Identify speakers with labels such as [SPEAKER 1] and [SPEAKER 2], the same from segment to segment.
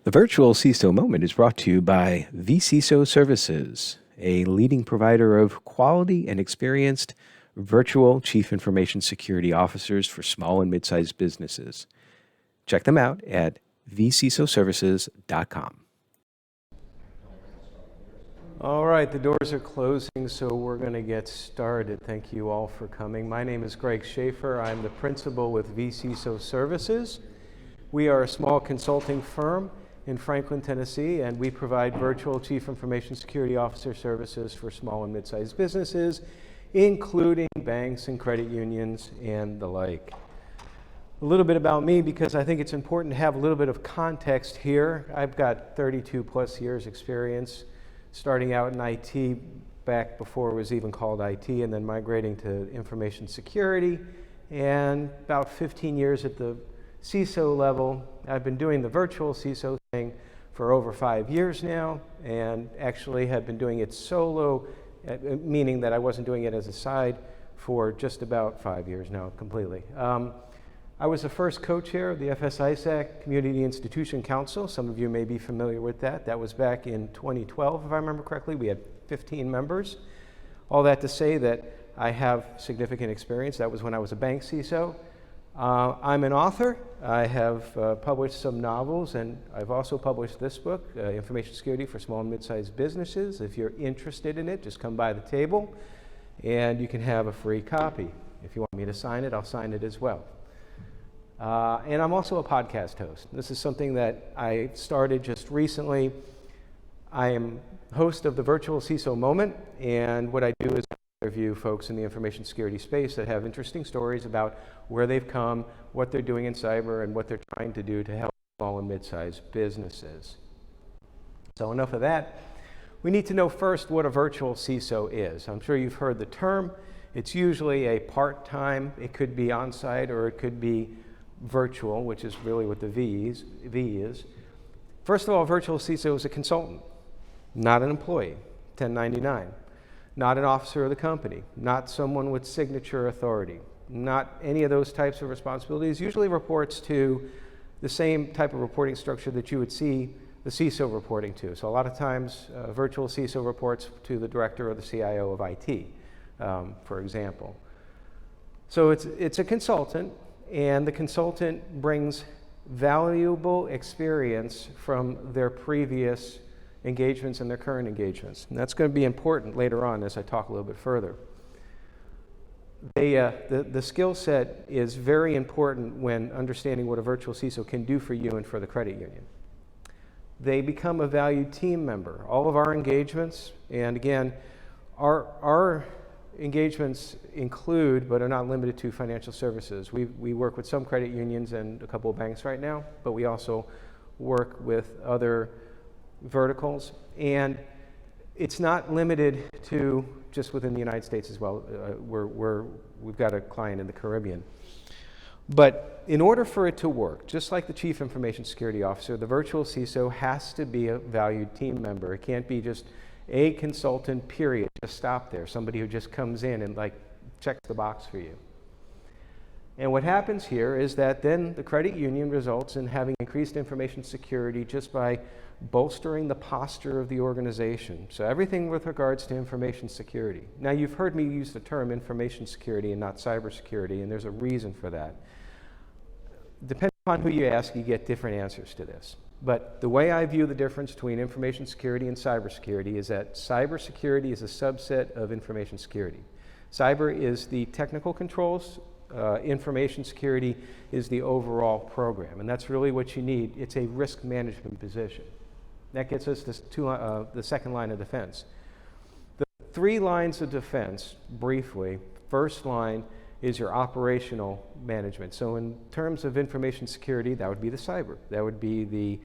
[SPEAKER 1] The virtual CISO moment is brought to you by vCISO Services, a leading provider of quality and experienced virtual chief information security officers for small and mid-sized businesses. Check them out at vcisoservices.com. All right, the doors are closing, so we're going to get started. Thank you all for coming. My name is Greg Schaffer. I'm the principal with vCISO Services. We are a small consulting firm in Franklin, Tennessee, and we provide virtual chief information security officer services for small and mid-sized businesses, including banks and credit unions and the like. A little bit about me, because I think it's important to have a little bit of context here. I've got 32 plus years experience, starting out in IT back before it was even called IT, and then migrating to information security, and about 15 years at the CISO level. I've been doing the virtual CISO thing for over 5 years now, and actually have been doing it solo, meaning that I wasn't doing it as a side, for just about 5 years now, completely. I was the first co-chair of the FS-ISAC Community Institution Council. Some of you may be familiar with that. That was back in 2012, if I remember correctly. We had 15 members. All that to say that I have significant experience. That was when I was a bank CISO. I'm an author. I have published some novels, and I've also published this book, Information Security for Small and Mid-Sized Businesses. If you're interested in it, just come by the table, and you can have a free copy. If you want me to sign it, I'll sign it as well. And I'm also a podcast host. This is something that I started just recently. I am host of the Virtual CISO Moment, and what I do is interview folks in the information security space that have interesting stories about where they've come, what they're doing in cyber, and what they're trying to do to help small and mid-sized businesses. So enough of that. We need to know first what a virtual CISO is. I'm sure you've heard the term. It's usually a part-time. It could be on-site, or it could be virtual, which is really what the V is. First of all, a virtual CISO is a consultant, not an employee, 1099, not an officer of the company, not someone with signature authority, not any of those types of responsibilities. Usually reports to the same type of reporting structure that you would see the CISO reporting to. So a lot of times, virtual CISO reports to the director or the CIO of IT, for example. So it's a consultant, and the consultant brings valuable experience from their previous engagements and their current engagements. And that's going to be important later on as I talk a little bit further. The skill set is very important when understanding what a virtual CISO can do for you and for the credit union. They become a valued team member. All of our engagements, and again, our engagements include, but are not limited to, financial services. We work with some credit unions and a couple of banks right now, but we also work with other verticals. And it's not limited to just within the United States as well. We've got a client in the Caribbean. But in order for it to work, just like the Chief Information Security Officer, the virtual CISO has to be a valued team member. It can't be just a consultant, period. Just stop there. Somebody who just comes in and checks the box for you. And what happens here is that then the credit union results in having increased information security just by bolstering the posture of the organization. So everything with regards to information security. Now, you've heard me use the term information security and not cybersecurity, and there's a reason for that. Depending upon who you ask, you get different answers to this. But the way I view the difference between information security and cybersecurity is that cybersecurity is a subset of information security. Cyber is the technical controls. Information security is the overall program. And that's really what you need. It's a risk management position. That gets us to the second line of defense. The 3 lines of defense, briefly, first line is your operational management. So in terms of information security, that would be the cyber. That would be the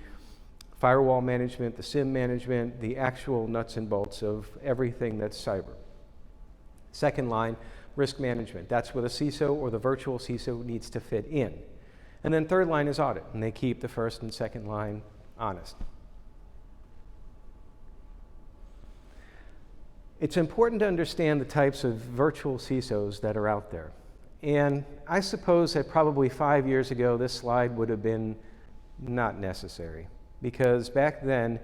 [SPEAKER 1] firewall management, the SIM management, the actual nuts and bolts of everything that's cyber. Second line, risk management. That's where the CISO or the virtual CISO needs to fit in. And then third line is audit, and they keep the first and second line honest. It's important to understand the types of virtual CISOs that are out there. And I suppose that probably 5 years ago, this slide would have been not necessary, because back then,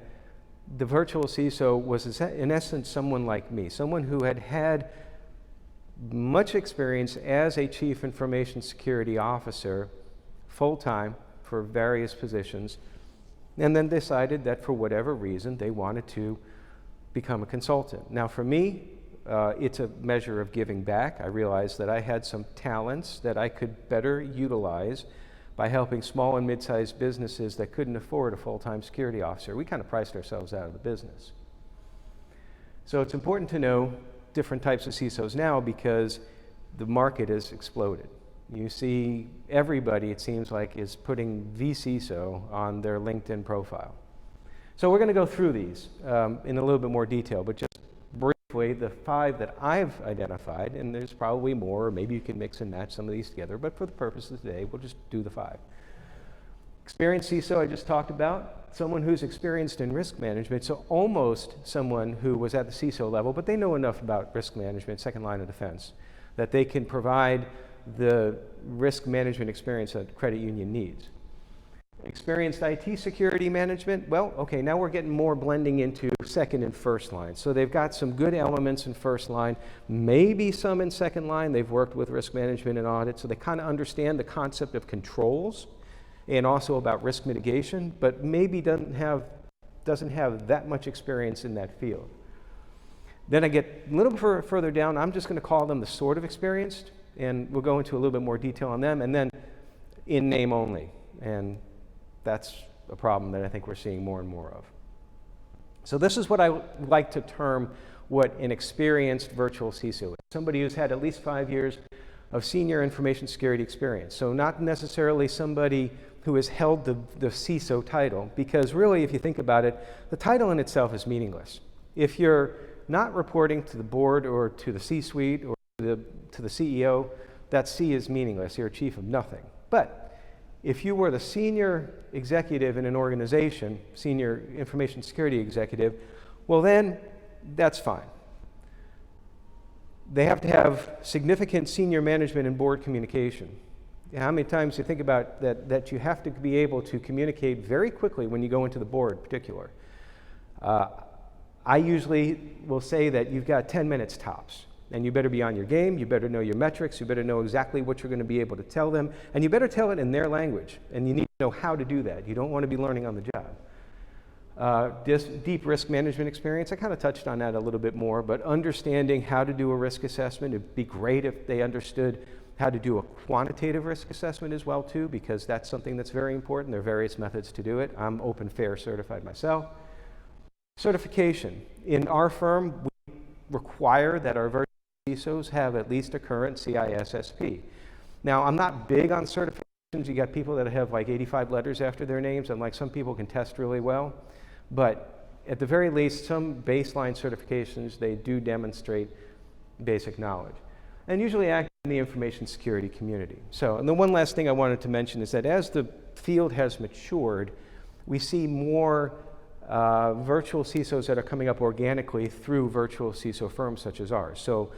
[SPEAKER 1] the virtual CISO was in essence someone like me, someone who had had much experience as a chief information security officer, full-time for various positions, and then decided that for whatever reason they wanted to become a consultant. Now for me, it's a measure of giving back. I realized that I had some talents that I could better utilize by helping small and mid-sized businesses that couldn't afford a full-time security officer. We kind of priced ourselves out of the business. So it's important to know different types of CISOs now because the market has exploded. You see everybody, it seems like, is putting vCISO on their LinkedIn profile. So we're going to go through these in a little bit more detail, but just briefly, the 5 that I've identified, and there's probably more, or maybe you can mix and match some of these together, but for the purposes of today, we'll just do the 5. Experienced CISO, I just talked about, someone who's experienced in risk management, so almost someone who was at the CISO level, but they know enough about risk management, second line of defense, that they can provide the risk management experience that credit union needs. Experienced IT security management, well, okay, now we're getting more blending into second and first line. So they've got some good elements in first line, maybe some in second line. They've worked with risk management and audit, so they kind of understand the concept of controls and also about risk mitigation, but maybe doesn't have that much experience in that field. Then I get a little bit further down, I'm just going to call them the sort of experienced, and we'll go into a little bit more detail on them, and then in name only. And that's a problem that I think we're seeing more and more of. So this is what I like to term what an experienced virtual CISO is. Somebody who's had at least 5 years of senior information security experience. So not necessarily somebody who has held the CISO title, because really, if you think about it, the title in itself is meaningless. If you're not reporting to the board or to the C-suite or to the CEO, that C is meaningless. You're a chief of nothing. But if you were the senior executive in an organization, senior information security executive, well then, that's fine. They have to have significant senior management and board communication. How many times do you think about that you have to be able to communicate very quickly when you go into the board in particular? I usually will say that you've got 10 minutes tops. And you better be on your game, you better know your metrics, you better know exactly what you're going to be able to tell them, and you better tell it in their language, and you need to know how to do that. You don't want to be learning on the job. This deep risk management experience, I kind of touched on that a little bit more, but understanding how to do a risk assessment, it'd be great if they understood how to do a quantitative risk assessment as well too, because that's something that's very important. There are various methods to do it. I'm Open Fair certified myself. Certification. In our firm, we require that our virtual CISOs have at least a current CISSP. Now, I'm not big on certifications. You got people that have like 85 letters after their names, and like some people can test really well. But at the very least, some baseline certifications, they do demonstrate basic knowledge. And usually act in the information security community. So, and the one last thing I wanted to mention is that as the field has matured, we see more virtual CISOs that are coming up organically through virtual CISO firms such as ours. So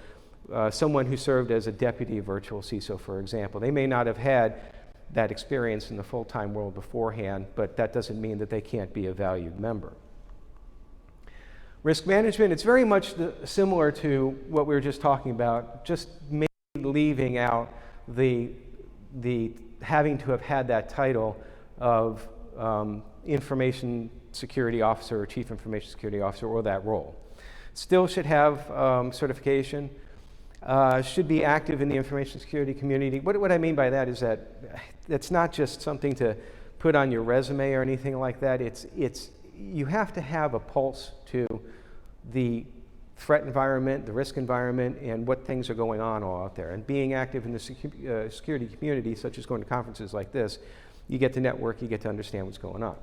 [SPEAKER 1] someone who served as a deputy virtual CISO, for example, they may not have had that experience in the full-time world beforehand, but that doesn't mean that they can't be a valued member. Risk management, it's very much similar to what we were just talking about, just maybe leaving out the having to have had that title of information security officer or chief information security officer or that role. Still should have certification, should be active in the information security community. What I mean by that is that it's not just something to put on your resume or anything like that. You have to have a pulse to the threat environment, the risk environment, and what things are going on all out there. And being active in the security community, such as going to conferences like this, you get to network, you get to understand what's going on.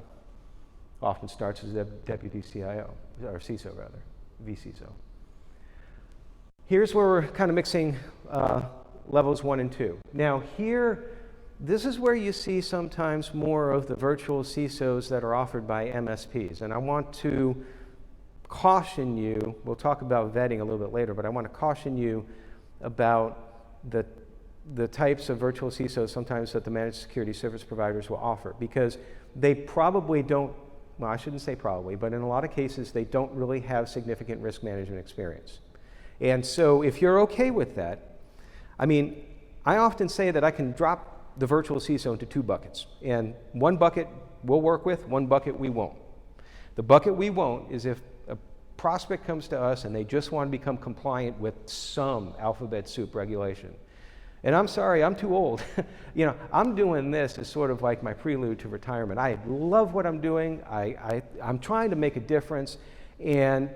[SPEAKER 1] Often starts as a deputy CIO, or CISO rather, vCISO. Here's where we're kind of mixing levels 1 and 2. Now here, this is where you see sometimes more of the virtual CISOs that are offered by MSPs. And I want to caution you, we'll talk about vetting a little bit later, but I want to caution you about the types of virtual CISOs sometimes that the managed security service providers will offer, because they probably don't well, I shouldn't say probably, but in a lot of cases, they don't really have significant risk management experience. And so if you're okay with that, I mean, I often say that I can drop the virtual CISO into 2 buckets. And one bucket we'll work with, one bucket we won't. The bucket we won't is if a prospect comes to us and they just want to become compliant with some alphabet soup regulation. And I'm sorry, I'm too old. You know, I'm doing this as sort of like my prelude to retirement. I love what I'm doing. I'm trying to make a difference. And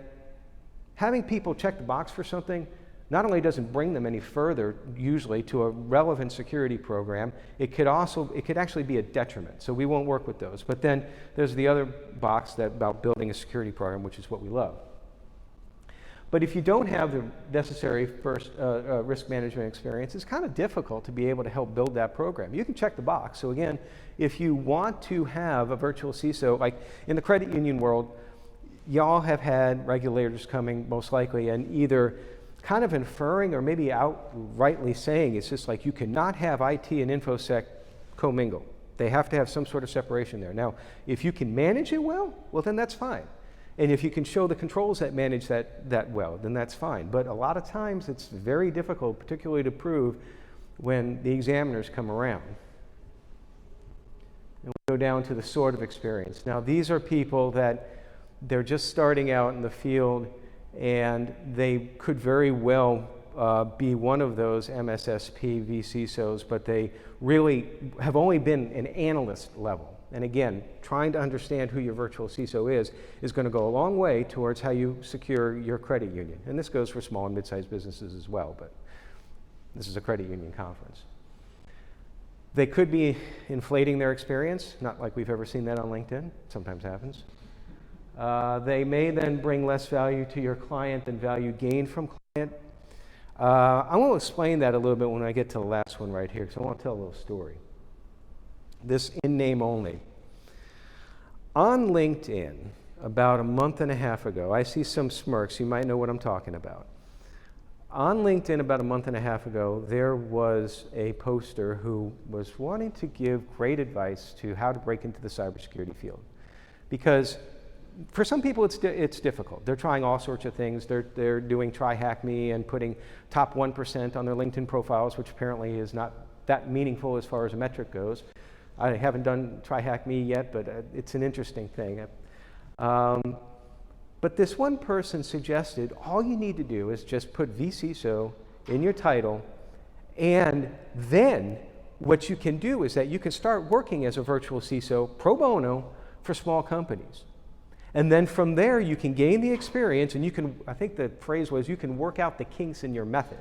[SPEAKER 1] having people check the box for something not only doesn't bring them any further, usually, to a relevant security program, it could actually be a detriment. So we won't work with those. But then there's the other box about building a security program, which is what we love. But if you don't have the necessary first risk management experience, it's kind of difficult to be able to help build that program. You can check the box. So again, if you want to have a virtual CISO, like in the credit union world, y'all have had regulators coming most likely and either kind of inferring or maybe outrightly saying it's just like you cannot have IT and InfoSec commingle. They have to have some sort of separation there. Now, if you can manage it well, then that's fine. And if you can show the controls that manage that well, then that's fine. But a lot of times it's very difficult, particularly to prove when the examiners come around. And we go down to the sort of experience. Now, these are people that they're just starting out in the field and they could very well be one of those MSSP vCISOs, but they really have only been an analyst level. And again, trying to understand who your virtual CISO is going to go a long way towards how you secure your credit union. And this goes for small and mid-sized businesses as well, but this is a credit union conference. They could be inflating their experience, not like we've ever seen that on LinkedIn. Sometimes happens. They may then bring less value to your client than value gained from client. I want to explain that a little bit when I get to the last one right here, because I want to tell a little story. This in name only. On LinkedIn, about a month and a half ago, I see some smirks. You might know what I'm talking about. On LinkedIn, about a month and a half ago, there was a poster who was wanting to give great advice to how to break into the cybersecurity field. Because for some people, it's difficult. They're trying all sorts of things. They're doing Try Hack Me and putting top 1% on their LinkedIn profiles, which apparently is not that meaningful as far as a metric goes. I haven't done Try Hack Me yet, but it's an interesting thing. But this one person suggested all you need to do is just put vCISO in your title, and then what you can do is that you can start working as a virtual CISO pro bono for small companies. And then from there, you can gain the experience, and you can, I think the phrase was, you can work out the kinks in your method.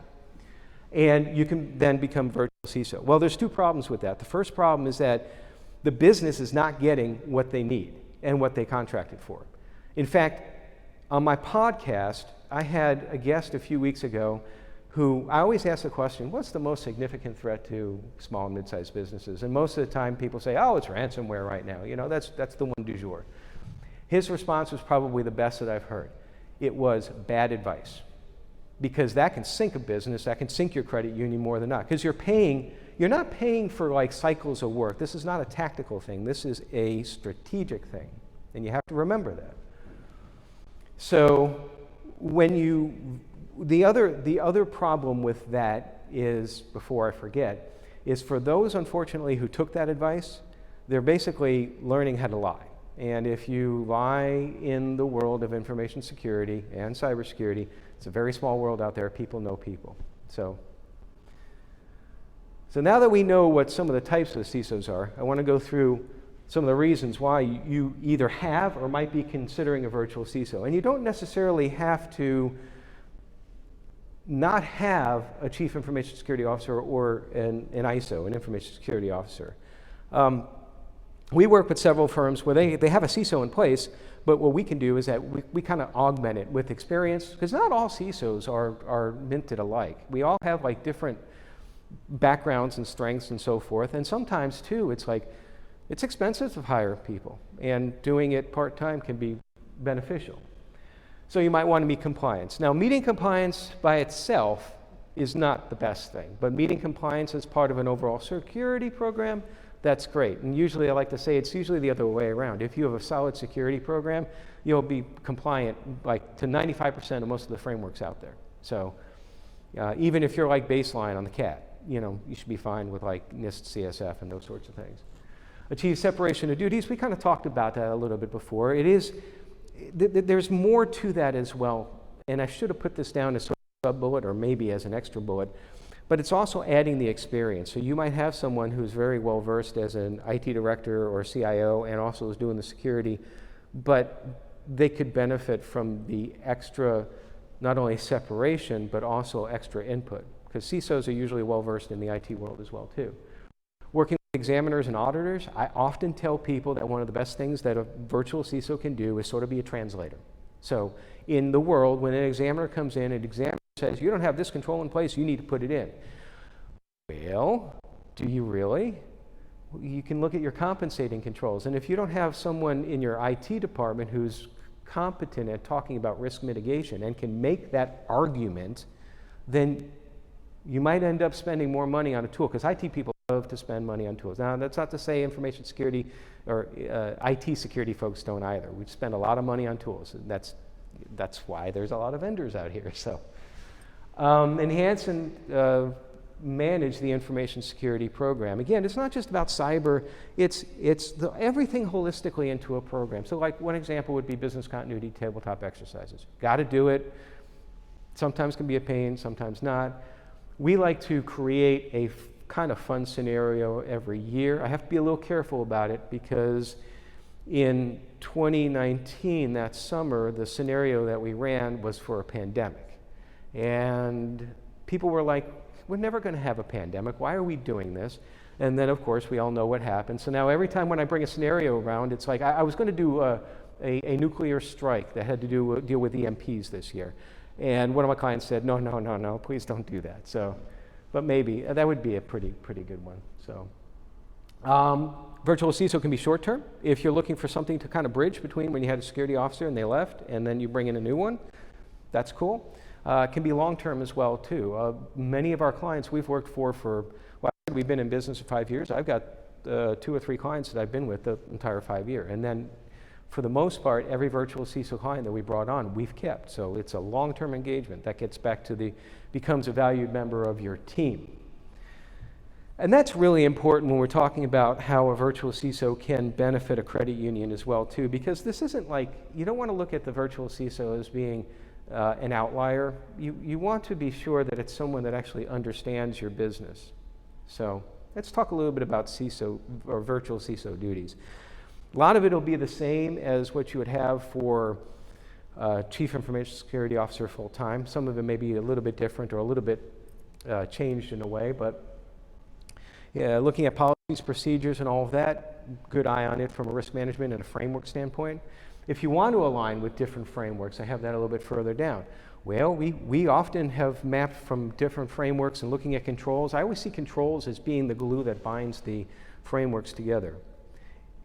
[SPEAKER 1] And you can then become virtual CISO. Well, there's 2 problems with that. The first problem is that the business is not getting what they need and what they contracted for. In fact, on my podcast, I had a guest a few weeks ago who, I always ask the question, what's the most significant threat to small and mid-sized businesses? And most of the time people say, oh, it's ransomware right now. You know, that's the one du jour. His response was probably the best that I've heard. It was bad advice. Because that can sink a business, that can sink your credit union more than not. Because you're not paying for like cycles of work. This is not a tactical thing. This is a strategic thing. And you have to remember that. So the other problem with that is, before I forget, is for those, unfortunately, who took that advice, they're basically learning how to lie. And if you lie in the world of information security and cybersecurity, it's a very small world out there. People know people. So now that we know what some of the types of CISOs are, I want to go through some of the reasons why you either have or might be considering a virtual CISO. And you don't necessarily have to not have a chief information security officer or an ISO, an information security officer. We work with several firms where they have a CISO in place, but what we can do is that we kind of augment it with experience, because not all CISOs are minted alike. We all have like different backgrounds and strengths and so forth, and sometimes too it's expensive to hire people, and doing it part-time can be beneficial. So you might want to meet compliance. Now, meeting compliance by itself is not the best thing, but meeting compliance as part of an overall security program, that's great. And usually I like to say it's usually the other way around. If you have a solid security program, you'll be compliant like to 95% of most of the frameworks out there. So even if you're like baseline on the CAT, you know, you should be fine with like NIST, CSF, and those sorts of things. Achieve separation of duties. We kind of talked about that a little bit before. It is, there's more to that as well. And I should have put this down as a sub-bullet or maybe as an extra bullet. But it's also adding the experience. So you might have someone who's very well versed as an IT director or CIO and also is doing the security, but they could benefit from the extra, not only separation, but also extra input. Because CISOs are usually well versed in the IT world as well too. Working with examiners and auditors, I often tell people that one of the best things that a virtual CISO can do is sort of be a translator. So in the world, when an examiner comes in, an examiner says, you don't have this control in place, you need to put it in. Well, do you really? You can look at your compensating controls. And if you don't have someone in your IT department who's competent at talking about risk mitigation and can make that argument, then you might end up spending more money on a tool, because IT people love to spend money on tools. Now, that's not to say information security or IT security folks don't either. We spend a lot of money on tools, and that's why there's a lot of vendors out here. So, enhance and manage the information security program. Again, it's not just about cyber, it's everything holistically into a program. So like one example would be business continuity tabletop exercises. Got to do it. Sometimes can be a pain, sometimes not. We like to create a kind of fun scenario every year. I have to be a little careful about it because in 2019, that summer, the scenario that we ran was for a pandemic. And people were like, we're never going to have a pandemic. Why are we doing this? And then, of course, we all know what happened. So now every time when I bring a scenario around, it's like I was going to do a nuclear strike that had to deal with EMPs this year. And one of my clients said, no, please don't do that. So, but maybe that would be a pretty good one. So, virtual CISO can be short-term. If you're looking for something to kind of bridge between when you had a security officer and they left, and then you bring in a new one, that's cool. It can be long-term as well too. Many of our clients we've worked for well, we've been in business for 5 years. I've got 2 or 3 clients that I've been with the entire 5 year, and then for the most part, every virtual CISO client that we brought on, we've kept. So it's a long-term engagement. That gets back to becomes a valued member of your team. And that's really important when we're talking about how a virtual CISO can benefit a credit union as well too, because this isn't like, you don't want to look at the virtual CISO as being an outlier. You want to be sure that it's someone that actually understands your business. So let's talk a little bit about CISO or virtual CISO duties. A lot of it will be the same as what you would have for Chief Information Security Officer full-time. Some of it may be a little bit different or a little bit changed in a way, but yeah, looking at policies, procedures, and all of that, good eye on it from a risk management and a framework standpoint. If you want to align with different frameworks, I have that a little bit further down. Well, we often have mapped from different frameworks and looking at controls. I always see controls as being the glue that binds the frameworks together.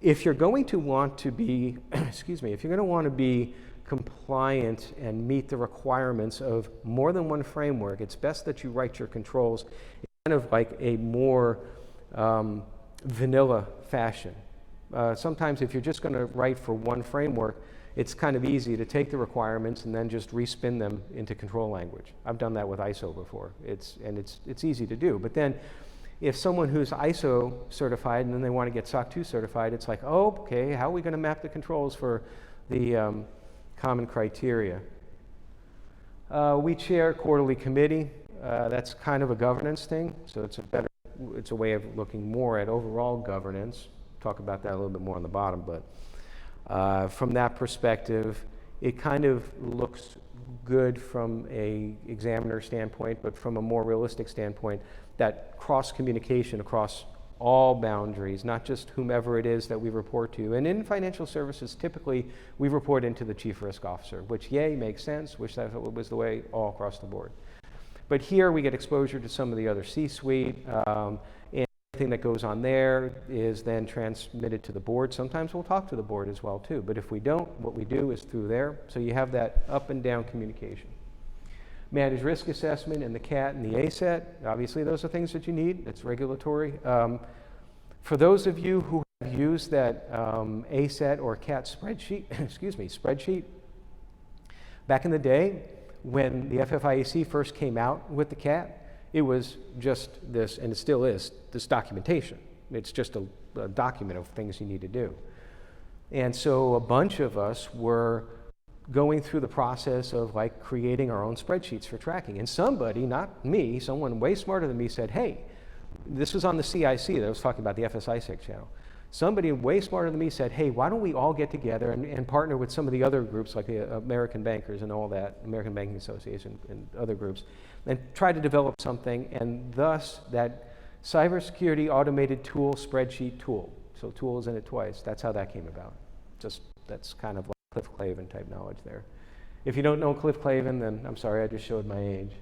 [SPEAKER 1] If you're going to want to be, if you're going to want to be compliant and meet the requirements of more than one framework, it's best that you write your controls in kind of like a more vanilla fashion. Sometimes if you're just going to write for one framework, it's kind of easy to take the requirements and then just respin them into control language. I've done that with ISO before. It's easy to do. But then if someone who's ISO certified and then they want to get SOC 2 certified, it's like, oh, okay, how are we going to map the controls for the common criteria? We chair quarterly committee. That's kind of a governance thing, so it's a way of looking more at overall governance. Talk about that a little bit more on the bottom, but from that perspective, it kind of looks good from a examiner standpoint, but from a more realistic standpoint, that cross-communication across all boundaries, not just whomever it is that we report to. And in financial services, typically, we report into the chief risk officer, which, yay, makes sense, wish that was the way all across the board. But here, we get exposure to some of the other C-suite, and everything that goes on there is then transmitted to the board. Sometimes we'll talk to the board as well, too. But if we don't, what we do is through there. So you have that up and down communication. Manage risk assessment and the CAT and the ASET. Obviously, those are things that you need. It's regulatory. For those of you who have used that ASET or CAT spreadsheet, spreadsheet, back in the day when the FFIEC first came out with the CAT, it was just this, and it still is, this documentation. It's just a document of things you need to do. And so a bunch of us were going through the process of like creating our own spreadsheets for tracking. And somebody, not me, someone way smarter than me said, hey, this was on the CIC that I was talking about, the FSISec channel. Somebody way smarter than me said, hey, why don't we all get together and partner with some of the other groups like the American Bankers and all that, American Banking Association and other groups, and try to develop something, and thus that cybersecurity automated tool spreadsheet tool. So tool is in it twice. That's how that came about. Just, that's kind of like Cliff Clavin type knowledge there. If you don't know Cliff Clavin, then I'm sorry, I just showed my age.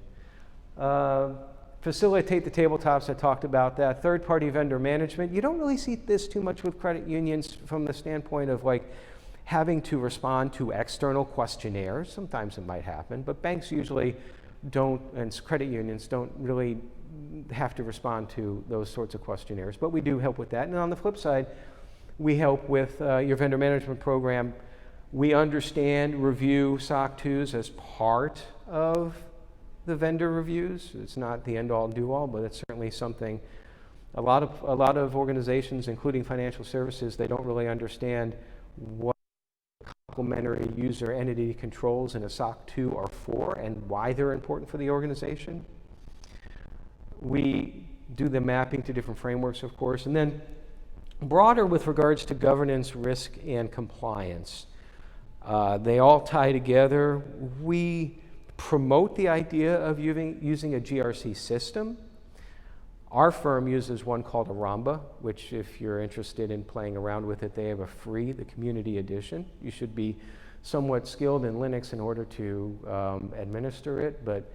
[SPEAKER 1] Facilitate the tabletops, I talked about that. Third-party vendor management. You don't really see this too much with credit unions from the standpoint of like having to respond to external questionnaires. Sometimes it might happen, but banks usually don't, and credit unions don't really have to respond to those sorts of questionnaires, but we do help with that. And on the flip side, we help with your vendor management program. We understand review SOC 2s as part of the vendor reviews. It's not the end-all do-all, but it's certainly something a lot of organizations, including financial services, they don't really understand what complementary user entity controls in a SOC 2 are for and why they're important for the organization. We do the mapping to different frameworks, of course, and then broader with regards to governance, risk, and compliance. They all tie together. We promote the idea of using a GRC system. Our firm uses one called Aramba, which if you're interested in playing around with it, they have the community edition. You should be somewhat skilled in Linux in order to administer it, but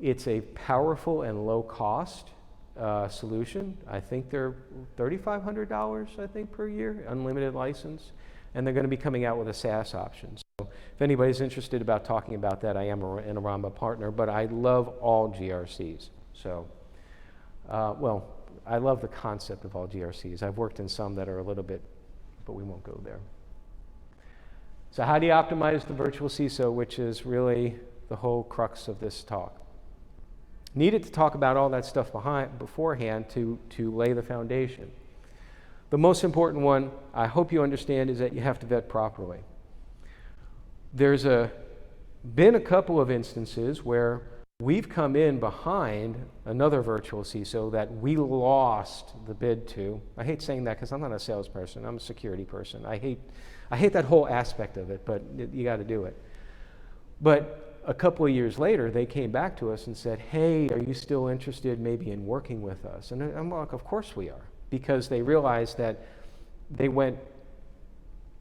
[SPEAKER 1] it's a powerful and low cost solution. I think they're $3,500, I think, per year, unlimited license, and they're going to be coming out with a SaaS option. So if anybody's interested about talking about that, I am an Aramba partner, but I love all GRCs. So, well, I love the concept of all GRCs. I've worked in some that are a little bit, but we won't go there. So how do you optimize the virtual CISO, which is really the whole crux of this talk? Needed to talk about all that stuff beforehand to lay the foundation. The most important one, I hope you understand, is that you have to vet properly. There's been a couple of instances where we've come in behind another virtual CISO that we lost the bid to. I hate saying that because I'm not a salesperson, I'm a security person. I hate that whole aspect of it, but you got to do it. But a couple of years later, they came back to us and said, hey, are you still interested maybe in working with us? And I'm like, of course we are, because they realized that they went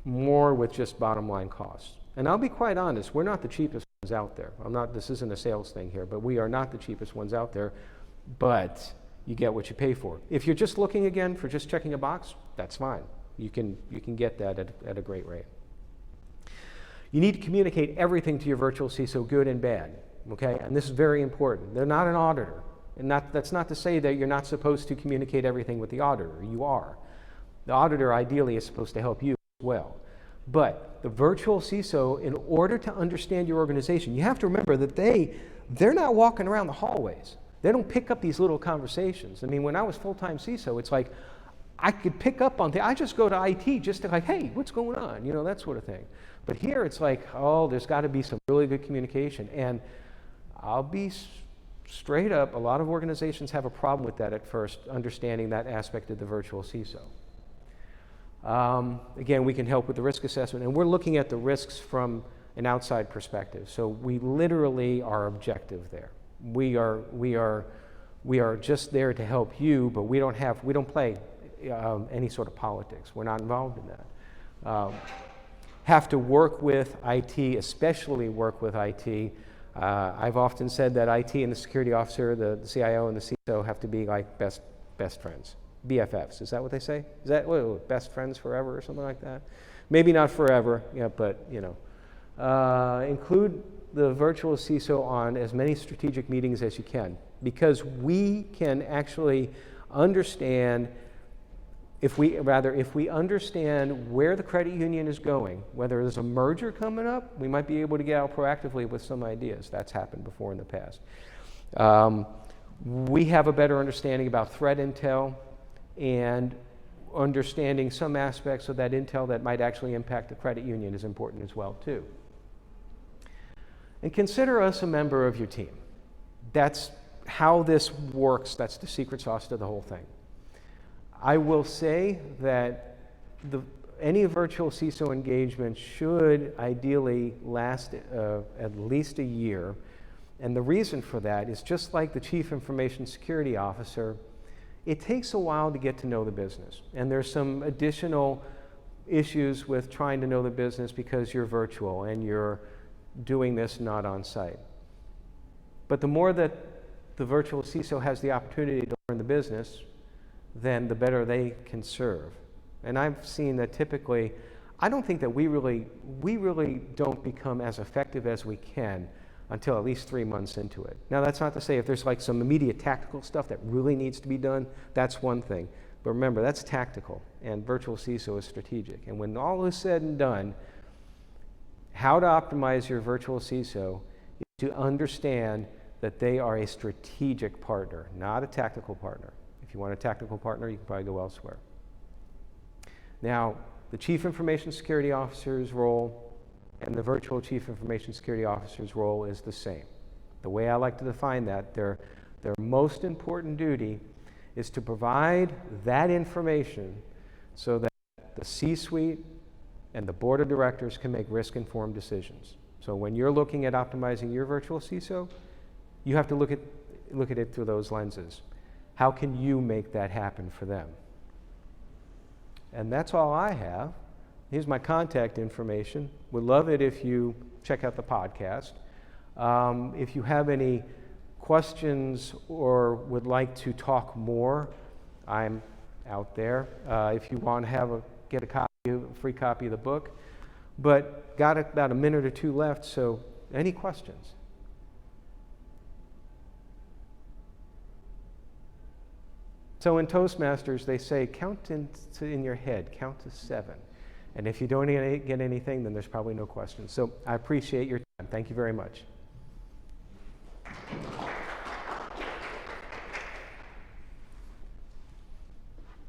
[SPEAKER 1] more with just bottom line costs. And I'll be quite honest, we're not the cheapest ones out there. This isn't a sales thing here, but we are not the cheapest ones out there, but you get what you pay for. If you're just looking again for just checking a box, that's fine. You can get that at a great rate. You need to communicate everything to your virtual CISO, good and bad, okay? And this is very important. They're not an auditor. And that's not to say that you're not supposed to communicate everything with the auditor. You are. The auditor ideally is supposed to help you as well. But the virtual CISO, in order to understand your organization, you have to remember that they're not walking around the hallways. They don't pick up these little conversations. I mean, when I was full-time CISO, it's like I could pick up on things. I just go to IT just to like, hey, what's going on? You know, that sort of thing. But here it's like, oh, there's got to be some really good communication. And I'll be straight up, a lot of organizations have a problem with that at first, understanding that aspect of the virtual CISO. Again, we can help with the risk assessment, and we're looking at the risks from an outside perspective. So we literally are objective there. We are just there to help you, but we don't play any sort of politics. We're not involved in that. Have to work with IT, especially work with IT. I've often said that IT and the security officer, the CIO and the CISO have to be like best friends. BFFs, is that what they say? Is that best friends forever or something like that? Maybe not forever, yeah, but you know. Include the virtual CISO on as many strategic meetings as you can, because we can actually understand if we understand where the credit union is going, whether there's a merger coming up, we might be able to get out proactively with some ideas. That's happened before in the past. We have a better understanding about threat intel and understanding some aspects of that intel that might actually impact the credit union is important as well too. And consider us a member of your team. That's how this works. That's the secret sauce to the whole thing. I will say that any virtual CISO engagement should ideally last at least a year. And the reason for that is just like the Chief Information Security Officer, it takes a while to get to know the business. And there's some additional issues with trying to know the business because you're virtual and you're doing this not on site. But the more that the virtual CISO has the opportunity to learn the business, then the better they can serve. And I've seen that typically, I don't think that we really don't become as effective as we can until at least 3 months into it. Now that's not to say if there's like some immediate tactical stuff that really needs to be done, that's one thing. But remember, that's tactical, and virtual CISO is strategic. And when all is said and done, how to optimize your virtual CISO is to understand that they are a strategic partner, not a tactical partner. If you want a tactical partner, you can probably go elsewhere. Now, the Chief Information Security Officer's role and the virtual Chief Information Security Officer's role is the same. The way I like to define that, their most important duty is to provide that information so that the C-suite and the board of directors can make risk-informed decisions. So when you're looking at optimizing your virtual CISO, you have to look at it through those lenses. How can you make that happen for them? And that's all I have. Here's my contact information. Would love it if you check out the podcast. If you have any questions or would like to talk more, I'm out there. If you want to get a free copy of the book. But got about a minute or two left, so any questions? So in Toastmasters, they say count in your head, count to 7. And if you don't get anything, then there's probably no questions. So I appreciate your time. Thank you very much.